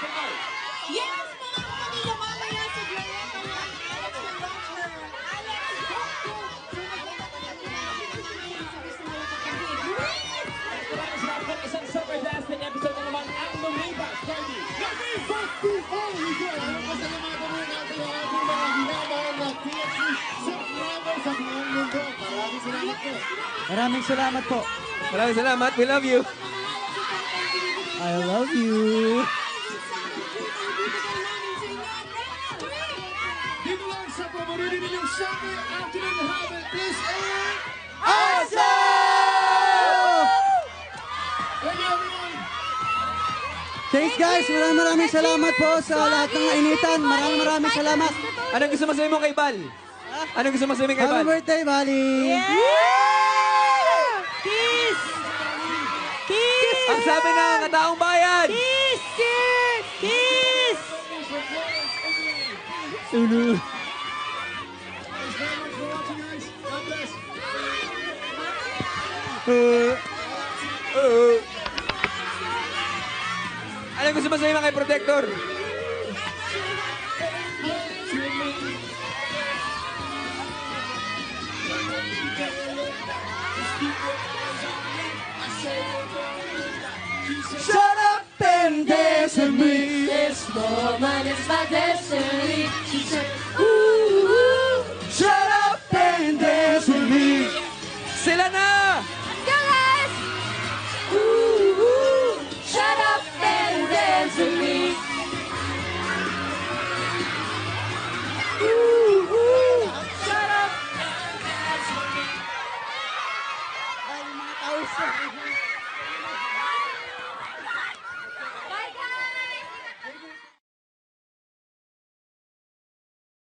Yes, mga kapamilya, mamaya si Glorieta at Alex will launch her. Alex, go, go! So, magpapatagyan din natin ang namin sa gusto mo magpapagin. Maraming salamat po. Isang super-dasting episode na naman ang lumipas. Cardi! Before we go, pasalamatan muna natin ang ating mga hinabahan na TFC subscribers sa buong mundo. Maraming salamat po. Maraming salamat po. Maraming salamat. We love you. I love you. Dito lang sa paborito ninyong Sunday afternoon habit. This is Awesome! Thank you everyone. Thanks guys, maraming salamat po sa lahat ng nainitan. Maraming salamat. Anong gusto mo sabihin mo kay Bal? Anong gusto mo sabihin kay Happy Bal? birthday, Bali! Kiss! Kiss! Ang sabi ng kataong bayan! Kiss! Kiss! Kiss! Ulu. Thanks very much for watching, guys. God bless. Anong gusto mo sabihin mo kay Protector? Shut up and dance with me. This moment is my destiny. She said, ooh, Shut up and dance with me. Sila na! go guys! Ooh, shut up and dance with me. Ooh, shut up and dance with me. Ay, mga tao sa